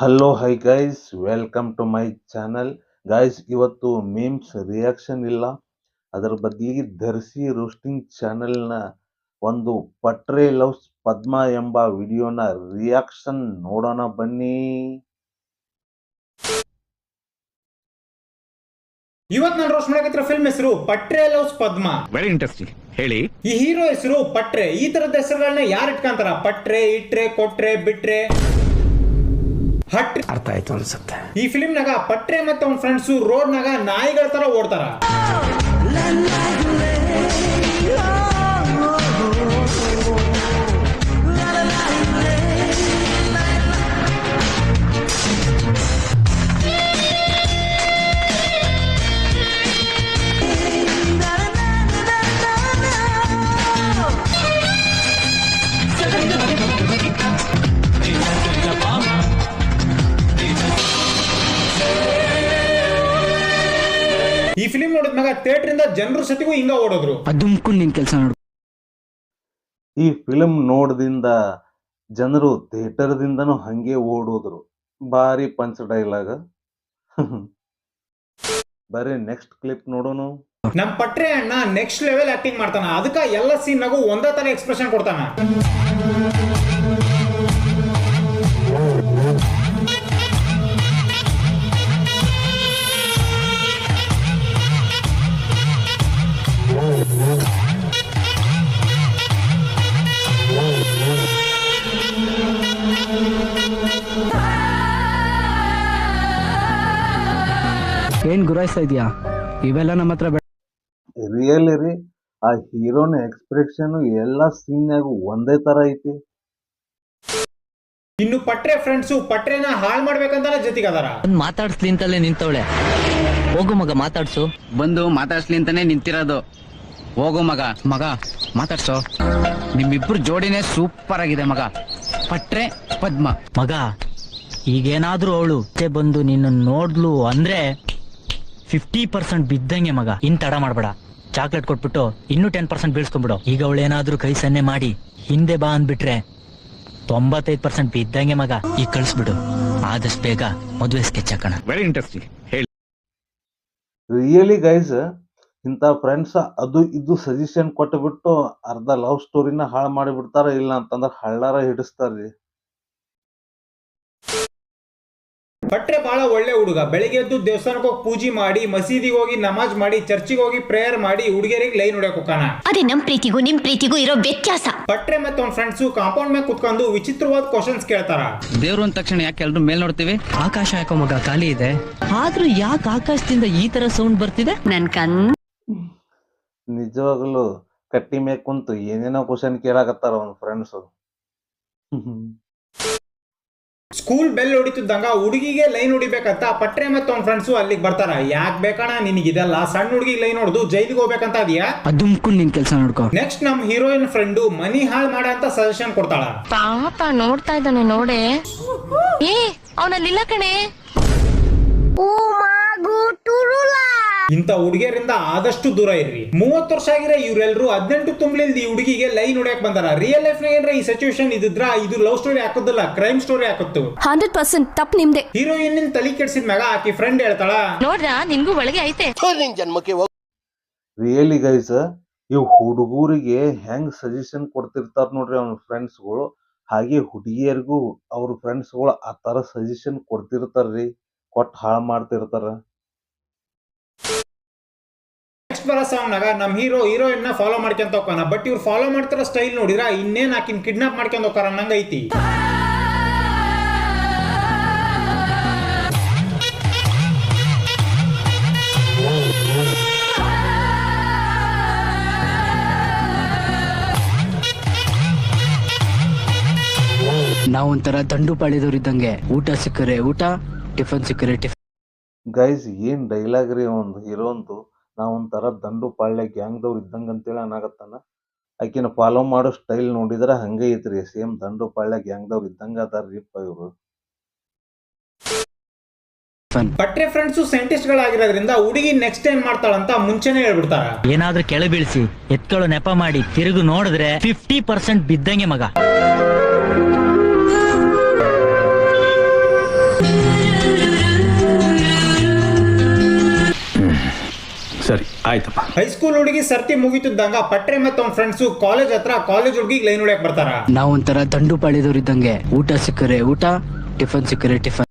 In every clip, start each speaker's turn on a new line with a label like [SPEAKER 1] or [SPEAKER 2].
[SPEAKER 1] Hello hi guys, welcome to my channel. Guys, ಇವತ್ತು memes reaction ಇಲ್ಲ, ಅದರ ಬದಲಿಗೆ ಧರ್ಸಿ ರೋಸ್ಟಿಂಗ್ ಚಾನೆಲ್ನ ಒಂದು ಪಟ್ರೆ ಲವ್ಸ್ ಪದ್ಮ ಎಂಬ ವಿಡಿಯೋನ ರಿಯಾಕ್ಷನ್ ನೋಡೋಣ ಬನ್ನಿ.
[SPEAKER 2] ಇವತ್ತು ನಾನು ರೋಸ್ಟ್ ಮಾಡಕತ್ತಿರೋ ಫಿಲ್ಮ್ ಹೆಸರು Patre loves Padma.
[SPEAKER 3] Very interesting. ಹೇಳಿ.
[SPEAKER 2] ಈ ಹೀರೋ ಹೆಸರು ಪಟ್ರೆ. ಈ ತರದ ಹೆಸರುಗಳನ್ನ ಯಾರು ಇಟ್ಕೊಂತಾರ? ಪಟ್ರೆ, ಇಟ್ರೆ, ಕೊಟ್ರೆ, ಬಿಟ್ರೆ, ಹಟ್.
[SPEAKER 4] ಅರ್ಥ ಆಯ್ತು ಅನ್ಸುತ್ತೆ.
[SPEAKER 2] ಈ ಫಿಲ್ಮ್ ನಾಗ ಪಟ್ರೆ ಮತ್ತೆ ಅವ್ನ ಫ್ರೆಂಡ್ಸ್ ರೋಡ್ ನಾಗ ನಾಯಿಗಳ ತರ ಓಡ್ತಾರ. ಈ ಫಿಲ್ಮ್ ನೋಡಿದ್ಮ್ಯಾಗ ಥಿಯೇಟರ್ ಇಂದ ಜನರು ಸತಿಗೂ ಹಿಂಗ ಓಡೋದ್ರು.
[SPEAKER 4] ನಿನ್ ಕೆಲಸ ನೋಡು.
[SPEAKER 1] ಈ ಫಿಲ್ಮ್ ನೋಡ್ದಿಂದ ಜನರು ಥಿಯೇಟರ್ ದಿಂದನೂ ಹಂಗೆ ಓಡೋದ್ರು. ಭಾರಿ ಪಂಚ್ ಡೈಲಾಗ್. ಬರೀ ನೆಕ್ಸ್ಟ್ ಕ್ಲಿಪ್ ನೋಡೋಣ.
[SPEAKER 2] ನಮ್ ಪಟ್ರೆ ಅಣ್ಣ ನೆಕ್ಸ್ಟ್ ಲೆವೆಲ್ ಆಕ್ಟಿಂಗ್ ಮಾಡ್ತಾನ. ಅದಕ್ಕ ಎಲ್ಲ ಸೀನ್ ನಾಗು ಒಂದೇ ತರ ಎಕ್ಸ್ಪ್ರೆಷನ್ ಕೊಡ್ತಾನ.
[SPEAKER 4] ಏನ್ ಗುರಾಯಿಸ್ತಾ ಇದೀಯಾ? ಇವೆಲ್ಲ ನಮ್ಮ ಹತ್ರ
[SPEAKER 1] ರಿಯಲಿ ರೀ, ಆ ಹೀರೋನ ಎಕ್ಸ್ಪ್ರೆಷನ್ ಎಲ್ಲಾ ಸೀನ್ಯಾಗು ಒಂದೇ ತರ ಐತಿ.
[SPEAKER 2] ಇನ್ನು ಪಟ್ರೆ ಫ್ರೆಂಡ್ಸು ಪಟ್ರೆನ ಹಾಳ್ ಮಾಡ್ಬೇಕಂತಾನೆ ಜೊತೆಗೆ ಅದಾರ.
[SPEAKER 5] ಮಾತಾಡ್ಸ್ಲಿ ಅಂತಲೇ ನಿಂತವಳೆ. ಹೋಗು ಮಗ ಮಾತಾಡ್ಸು.
[SPEAKER 4] ಬಂದು ಮಾತಾಡ್ಸ್ಲಿ ಅಂತಾನೆ ನಿಂತಿರೋದು. ಹೋಗು ಮಗ ಮಾತಾಡ್ಸೋ. ನಿಮ್ಮಿಬ್ರು ಜೋಡಿನೇ ಸೂಪರ್ ಆಗಿದೆ ಮಗ. ಪಟ್ರೆ ಪದ್ಮ.
[SPEAKER 5] ಮಗ ಈಗೇನಾದ್ರೂ ಅವಳು ಬಂದು ನಿನ್ನ ನೋಡ್ಲು ಅಂದ್ರೆ 50% ಬಿದ್ದಂಗೆ ಮಗ. ಇನ್ ತಡ ಮಾಡ್ಬೇಡ. ಚಾಕ್ಲೇಟ್ ಕೊಟ್ಬಿಟ್ಟು ಇನ್ನೂ 10% ಬೀಳ್ಸ್ಕೊಂಡ್ಬಿಡು. ಈಗ ಅವಳೇನಾದ್ರೂ ಕೈ ಸನ್ನೆ ಮಾಡಿ ಹಿಂದೆ ಬಾ ಅಂದ್ಬಿಟ್ರೆ 95% ಬಿದ್ದಂಗೆ ಮಗ. ಈಗ ಕಳಿಸ್ಬಿಡು. ಆದಷ್ಟು ಬೇಗ ಮದುವೆ ಸ್ಕೆಚ್ ಹಾಕೋಣ.
[SPEAKER 3] Very interesting. ಹೇಳಿ.
[SPEAKER 1] ರಿಯಲಿ ಗೈಸ್, ಇಂಥ ಫ್ರೆಂಡ್ಸ್ ಅದು ಇದು ಸಜೆಷನ್ ಕೊಟ್ಟುಬಿಟ್ಟು ಅರ್ಧ ಲವ್ ಸ್ಟೋರಿನ ಹಾಳು ಮಾಡಿಬಿಡ್ತಾರ. ಇಲ್ಲ ಅಂತಂದ್ರೆ ಹಳ್ಳಾರ ಹಿಡಿಸ್ತಾರ್ರಿ.
[SPEAKER 2] ಪಟ್ರೆ ಬಹಳ ಒಳ್ಳೆ ಹುಡುಗ. ಬೆಳಿಗ್ಗೆ ಎದ್ದು ದೇವಸ್ಥಾನಕ್ಕೆ ಹೋಗಿ ಪೂಜೆ ಮಾಡಿ, ಮಸೀದಿಗೆ ಹೋಗಿ ನಮಾಜ್ ಮಾಡಿ, ಚರ್ಚಿಗೆ ಹೋಗಿ ಪ್ರೇಯರ್ ಮಾಡಿ, ಹುಡುಗಿಯರಿಗೆ ಲೈನ್ ಹೊಡ್ಯಕ್ ಹೋಗಾನ.
[SPEAKER 6] ಅದೇ ನಮ್ ಪ್ರೀತಿಗೂ ನಿಮ್ ಪ್ರೀತಿಗೂ ಇರೋ ವ್ಯತ್ಯಾಸ.
[SPEAKER 2] ಪಟ್ರೆ ಮತ್ತೆ ಅವ್ನ ಫ್ರೆಂಡ್ಸ್ ಕಾಂಪೌಂಡ್ ಮೇಲೆ ಕುತ್ಕೊಂಡು ವಿಚಿತ್ರವಾದ ಕ್ವಶನ್ಸ್ ಕೇಳ್ತಾರ.
[SPEAKER 4] ದೇವ್ರು ಅಂದ ತಕ್ಷಣ ಯಾಕೆ ಎಲ್ರು ಮೇಲ್ ನೋಡ್ತೀವಿ?
[SPEAKER 5] ಆಕಾಶ ಯಾಕೋ ಮಗ ಖಾಲಿ ಇದೆ. ಆದ್ರೂ ಯಾಕೆ ಆಕಾಶದಿಂದ ಈ ತರ ಸೌಂಡ್ ಬರ್ತಿದೆ?
[SPEAKER 6] ನನ್ ಕಣ್
[SPEAKER 1] ನಿಜವಾಗ್ಲು ಕಟ್ಟಿ ಮೇಲೆ ಕುಂತು ಏನೇನೋ ಕ್ವಶನ್ ಕೇಳಾಕತ್ತಾರ ಅವ್ನ ಫ್ರೆಂಡ್ಸ್.
[SPEAKER 2] ಸ್ಕೂಲ್ ಬೆಲ್ ಹೊಡಿತಿದ್ದಂಗ ಹುಡುಗಿಗೆ ಲೈನ್ ಹೊಡಿಬೇಕಂತ ಪಟ್ರೆ ಮತ್ತೆ ಅವ್ನ ಫ್ರೆಂಡ್ಸ್ ಅಲ್ಲಿಗೆ ಬರ್ತಾರ. ಯಾಕ್ ಬೇಕಣ್ಣ ನಿನಗಿದೆಲ್ಲ? ಸಣ್ಣ ಹುಡುಗಿ ಲೈನ್ ಹೊಡೆದು ಜೈಲಿಗೆ ಹೋಗ್ಬೇಕಂತ ಅದೀಯಾ?
[SPEAKER 4] ನಿನ್ ಕೆಲಸ ನೋಡ್ಕೋ.
[SPEAKER 2] ನೆಕ್ಸ್ಟ್ ನಮ್ ಹೀರೋಯಿನ್ ಫ್ರೆಂಡು ಮನಿ ಹಾಳ್ ಮಾಡ ಅಂತ ಸಜೆಷನ್ ಕೊಡ್ತಾಳ.
[SPEAKER 6] ಪಾಪ ನೋಡ್ತಾ ಇದ್ದಾನೆ ನೋಡೆ. ಏ ಅವನಲ್ಲಿಲ್ಲ ಕಣೆ.
[SPEAKER 2] ಇಂಥ ಹುಡುಗಿಯರಿಂದ ಆದಷ್ಟು ದೂರ ಇರ್ರಿ. 30 ವರ್ಷ ಆಗಿರೋ ಇವ್ರೆಲ್ರು 18 ತುಂಬಲಿಲ್ದ ಈ ಹುಡುಗಿಗೆ ಲೈನ್ ಹೊಡ್ಯಾಕ್ ಬಂದಾರ. ರಿಯಲ್ ಲೈಫ್ ನಾಗ ಈ ಸಿಚುವೇಶನ್ ಇದ್ರ ಇದು ಲವ್ ಸ್ಟೋರಿ ಹಾಕೋದಿಲ್ಲ, ಕ್ರೈಮ್ ಸ್ಟೋರಿ ಹಾಕತ್ತು.
[SPEAKER 6] 100% ತಪ್ಪು ನಿಮ್ದೆ.
[SPEAKER 2] ಹೀರೋಯಿನ್ ತಲೆ ಕೆಡ್ಸಿದ ಮ್ಯಾಗ ಆಕಿ ಫ್ರೆಂಡ್ ಹೇಳ್ತಾಳ,
[SPEAKER 6] ನೋಡ್ರ ನಿನ್ಗೂ ಒಳಗೆ ಐತೆ.
[SPEAKER 1] ರಿಯಲಿ ಗೈಸ್, ಇವ್ ಹುಡುಗರಿಗೆ ಹೆಂಗ್ ಸಜೆಷನ್ ಕೊಡ್ತಿರ್ತಾರ ನೋಡ್ರಿ ಅವ್ನ ಫ್ರೆಂಡ್ಸ್ಗಳು, ಹಾಗೆ ಹುಡುಗಿಯರಿಗೂ ಅವ್ರ ಫ್ರೆಂಡ್ಸ್ಗಳು ಆ ತರ ಸಜೆಷನ್ ಕೊಡ್ತಿರ್ತಾರ್ರಿ. ಕೊಟ್ಟು ಹಾಳು ಮಾಡ್ತಿರ್ತಾರ.
[SPEAKER 2] ನೆಕ್ಸ್ಟ್ ಬರೋ ಸಾಂಗ್ ನಾಗ ನಮ್ ಹೀರೋಯಿನ್ ನ ಫಾಲೋ ಮಾಡ್ಕೊಂತ ಹೋಗ್ತಾನ. ಬಟ್ ಇವ್ರು ಫಾಲೋ ಮಾಡ್ತಿರೋ ಸ್ಟೈಲ್ ನೋಡಿದ್ರ ಇನ್ನೇನ್ ಆಕಿನ್ ಕಿಡ್ನಾಪ್ ಮಾಡ್ಕೊಂಡ್ ಹೋಗ್ತಾರ ಅನ್ನಂಗ ಐತಿ.
[SPEAKER 4] ನಾವೊಂಥರ ದಂಡು ಪಾಳಿದವ್ರು ಇದ್ದಂಗೆ. ಊಟ ಸಿಕ್ಕರೆ ಊಟ, ಟಿಫನ್ ಸಿಕ್ಕರೆ ಟಿಫನ್.
[SPEAKER 1] ಗೈಸ್, ಏನ್ ಡೈಲಾಗ್ ರೀ ಒಂದು ಹೀರೋಂದು. ನಾವೊಂಥರ ದಂಡು ಪಾಳ್ಯ ಗ್ಯಾಂಗ್ದವ್ರು ಇದ್ದಂಗ ಅಂತೇಳಿ ಅನ್ನಾಗತ್ತಾನ. ಆಕಿನ ಫಾಲೋ ಮಾಡೋ ಸ್ಟೈಲ್ ನೋಡಿದ್ರ ಹಂಗೆ ಐತ್ರಿ. ಸೇಮ್ ದಂಡು ಪಾಳ್ಯ ಗ್ಯಾಂಗ್ದವ್ರು ಇದ್ದಂಗ ಅದಾರ್ರಿಪ್ಪ ಇವ್ರು.
[SPEAKER 2] ಪಟ್ರೆ ಫ್ರೆಂಡ್ಸ್ ಸೈಂಟಿಸ್ಟ್ ಗಳಾಗಿರೋದ್ರಿಂದ ಹುಡುಗಿ ನೆಕ್ಸ್ಟ್ ಏನ್ ಮಾಡ್ತಾಳಂತ ಮುಂಚೆನೆ ಹೇಳ್ಬಿಡ್ತಾರ.
[SPEAKER 5] ಏನಾದ್ರೂ ಕೆಳ ಬೀಳ್ಸಿ ಎತ್ಕೊಳ್ಳೋ ನೆಪ ಮಾಡಿ ತಿರುಗು ನೋಡಿದ್ರೆ 50% ಬಿದ್ದಂಗೆ ಮಗ.
[SPEAKER 3] ಆಯ್ತಪ್ಪ.
[SPEAKER 2] ಹೈಸ್ಕೂಲ್ ಹುಡುಗಿ ಸರ್ತಿ ಮುಗಿತಿದ್ದಂಗ ಪಟ್ರೆ ಮತ್ತು ಅವ್ನ ಫ್ರೆಂಡ್ಸ್ ಕಾಲೇಜ್ ಹತ್ರ ಕಾಲೇಜ್ ಹುಡುಗಿಗೆ ಲೈನ್ ಹೊಡ್ಯಕ್ ಬರ್ತಾರ.
[SPEAKER 4] ನಾವ್ ಒಂಥರ ದಂಡು ಪಾಳಿದವ್ರಿದ್ದಂಗೆ, ಊಟ ಸಿಕ್ಕರೆ ಊಟ, ಟಿಫನ್ ಸಿಕ್ಕರೆ ಟಿಫನ್.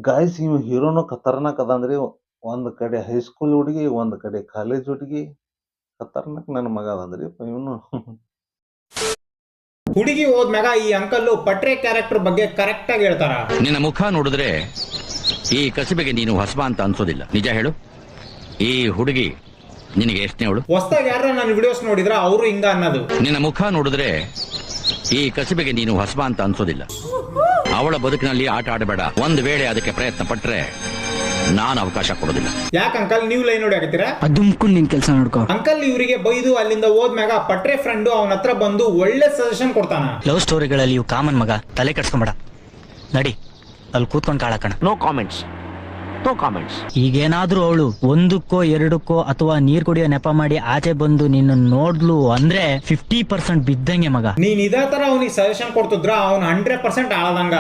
[SPEAKER 1] ಗಾಯ್ಸ್ ಇವ್ ಹೀರೋನು ಖತರ್ನಾಕ್ ಅದಂದ್ರಿ. ಒಂದ್ ಕಡೆ ಹೈಸ್ಕೂಲ್ ಹುಡುಗಿ, ಒಂದ್ ಕಡೆ ಕಾಲೇಜ್ ಹುಡುಗಿ. ಖತರ್ನಾಕ್ ನನ್ನ ಮಗ ಅದಂದ್ರಿ ಇವನು.
[SPEAKER 2] ಹುಡುಗಿ ಹೋದ್ಮ್ಯಾಗ ಈ ಅಂಕಲ್ ಪಟ್ರೆ ಕ್ಯಾರೆಕ್ಟರ್ ಬಗ್ಗೆ ಕರೆಕ್ಟ್ ಆಗಿ ಹೇಳ್ತಾರ.
[SPEAKER 3] ನಿನ್ನ ಮುಖ ನೋಡಿದ್ರೆ ಈ ಕಸಿಬೆಗೆ ನೀನು ಹೊಸಬ ಅಂತ ಅನ್ಸೋದಿಲ್ಲ. ನಿಜ ಹೇಳು, ಈ ಹುಡುಗಿ ನಿನಗೆ ಎಷ್ಟನೇ ಅವಳು?
[SPEAKER 2] ಹೊಸದಾಗಿ ಯಾರ ನನ್ನ ವಿಡಿಯೋಸ್ ನೋಡಿದ್ರ ಅವರು ಹಿಂಗ ಅನ್ನೋದು.
[SPEAKER 3] ನಿನ್ನ ಮುಖ ನೋಡಿದ್ರೆ ಈ ಕಸಿಬೆಗೆ ನೀನು ಹೊಸಬ ಅಂತ ಅನ್ಸೋದಿಲ್ಲ. ಅವಳ ಬದುಕಿನಲ್ಲಿ ಆಟ ಆಡಬೇಡ. ಒಂದು ವೇಳೆ ಅದಕ್ಕೆ ಪ್ರಯತ್ನ ಪಟ್ರೆ ನಾನು ಅವಕಾಶ ಕೊಡೋದಿಲ್ಲ.
[SPEAKER 2] ಯಾಕೆ ಅಂಕಲ್ ನೀವು ಲೈನ್ ಹೊಡ್ಯಾಕತ್ತೀರಾ?
[SPEAKER 4] ಅದುಮ್ಕೊಂಡು ನಿನ್ ಕೆಲಸ ನೋಡ್ಕೋ.
[SPEAKER 2] ಅಂಕಲ್ ಇವರಿಗೆ ಬೈದು ಅಲ್ಲಿಂದ ಹೋದ್ಮ್ಯಾಗ ಪಟ್ರೆ ಫ್ರೆಂಡ್ ಅವನ ಹತ್ರ ಬಂದು ಒಳ್ಳೆ ಸಜೆಷನ್ ಕೊಡ್ತಾನ.
[SPEAKER 5] ಲವ್ ಸ್ಟೋರಿಗಳಲ್ಲಿ ಇವು ಕಾಮನ್ ಮಗ, ತಲೆ ಕೆಡ್ಸ್ಕೊಂಬೇಡ. ನಡಿ ಅಲ್ಲಿ ಕೂತ್ಕೊಂಡ್ ಕಾಳಕಣ.
[SPEAKER 3] No comments, no comments.
[SPEAKER 5] ಈಗೇನಾದ್ರೂ ಅವಳು ಒಂದಕ್ಕೋ ಎರಡಕ್ಕೋ ಅಥವಾ ನೀರ್ ಕುಡಿಯೋ ನೆಪ ಮಾಡಿ ಆಚೆ ಬಂದು ನಿನ್ನ ನೋಡ್ಲು ಅಂದ್ರೆ 50% ಬಿದ್ದಂಗೆ ಮಗ.
[SPEAKER 2] ನೀನ್ ಇದೇ ತರ ಅವನಿಗೆ ಸಜೆಷನ್ ಕೊಡ್ತಿದ್ರ ಅವ್ನು 100% ಆಳದಂಗ.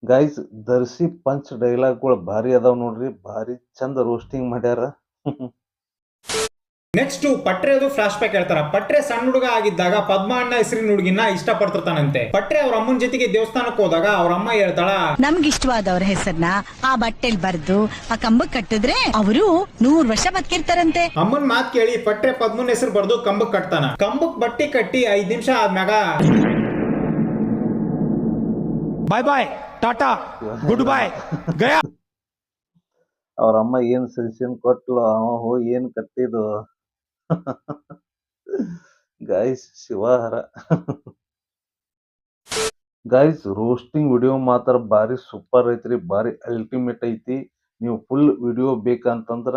[SPEAKER 1] ಗೈಸ್ ದರ್ಶಿ ಪಂಚ್ ಡೈಲಾಗ್ಗಳು ಭಾರಿ ಅದಾವ್ ನೋಡ್ರಿ. ಭಾರಿ ಚಂದ ರೋಸ್ಟಿಂಗ್ ಮಾಡ್ಯಾರ.
[SPEAKER 2] ನೆಕ್ಸ್ಟ್ ಪಟ್ರೆದು ಫ್ಲಾಶ್ ಬ್ಯಾಕ್ ಹೇಳ್ತಾರ. ಪಟ್ರೆ ಸಣ್ಣ ಹುಡುಗ ಆಗಿದ್ದಾಗ ಪದ್ಮ ಅಣ್ಣ ಹೆಸರಿನ ಹುಡುಗಿನ ಇಷ್ಟಪಡ್ತಿರ್ತಾನಂತೆ. ಪಟ್ರೆ ಅವ್ರ ಅಮ್ಮನ ಜೊತೆಗೆ ದೇವಸ್ಥಾನಕ್ಕೆ ಹೋದಾಗ ಅವ್ರ ಅಮ್ಮ ಹೇಳ್ತಾಳ,
[SPEAKER 7] ನಮ್ಗಿಷ್ಟವಾದವ್ರ ಹೆಸರನ್ನ ಆ ಬಟ್ಟೆಲ್ ಬರ್ದು ಆ ಕಂಬಕ್ ಕಟ್ಟಿದ್ರೆ ಅವರು 100 ವರ್ಷ ಬದುಕಿರ್ತಾರಂತೆ.
[SPEAKER 2] ಅಮ್ಮನ್ ಮಾತ್ ಕೇಳಿ ಪಟ್ರೆ ಪದ್ಮನ್ ಹೆಸರು ಬರ್ದು ಕಂಬಕ್ ಕಟ್ತಾನ. ಕಂಬಕ್ ಬಟ್ಟಿ ಕಟ್ಟಿ 5 ನಿಮಿಷ ಆದ್ಮ್ಯಾಗ
[SPEAKER 8] ಬಾಯ್ ಬಾಯ್ ಟಾಟಾ ಗುಡ್ ಬಾಯ್ ಗಯಾ.
[SPEAKER 1] ಅವ್ರ ಅಮ್ಮ ಏನ್ ಸಜೆಷನ್ ಕೊಟ್ಲು, ಅವ ಹೋಗಿ ಏನ್ ಕಟ್ಟಿದು. ಗೈಸ್ ಶಿವಹರ. ಗೈಸ್ ರೋಸ್ಟಿಂಗ್ ವಿಡಿಯೋ ಮಾತ್ರ ಬಾರಿ ಸೂಪರ್ ಐತ್ರಿ. ಬಾರಿ ಅಲ್ಟಿಮೇಟ್ ಐತಿ. ನೀವು ಫುಲ್ ವಿಡಿಯೋ ಬೇಕಂತಂದ್ರ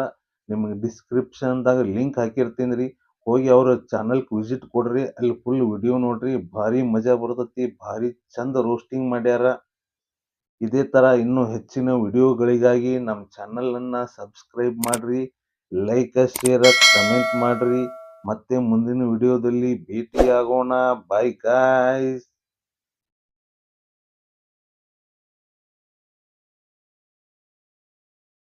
[SPEAKER 1] ನಿಮ್ಗೆ ಡಿಸ್ಕ್ರಿಪ್ಷನ್ದಾಗ ಲಿಂಕ್ ಹಾಕಿರ್ತೀನಿ. ಹೋಗಿ ಅವ್ರ ಚಾನಲ್ಗೆ ವಿಸಿಟ್ ಕೊಡ್ರಿ. ಅಲ್ಲಿ ಫುಲ್ ವಿಡಿಯೋ ನೋಡ್ರಿ. ಭಾರಿ ಮಜಾ ಬರ್ತೈತಿ. ಭಾರಿ ಚಂದ ರೋಸ್ಟಿಂಗ್ ಮಾಡ್ಯಾರ. ಇದೇ ತರ ಇನ್ನೂ ಹೆಚ್ಚಿನ ವಿಡಿಯೋಗಳಿಗಾಗಿ ನಮ್ಮ ಚಾನಲ್ ಅನ್ನ ಸಬ್ಸ್ಕ್ರೈಬ್ ಮಾಡ್ರಿ, ಲೈಕ್ ಶೇರ್ ಕಮೆಂಟ್ ಮಾಡ್ರಿ. ಮತ್ತೆ ಮುಂದಿನ ವಿಡಿಯೋದಲ್ಲಿ ಭೇಟಿಯಾಗೋಣ. Bye guys.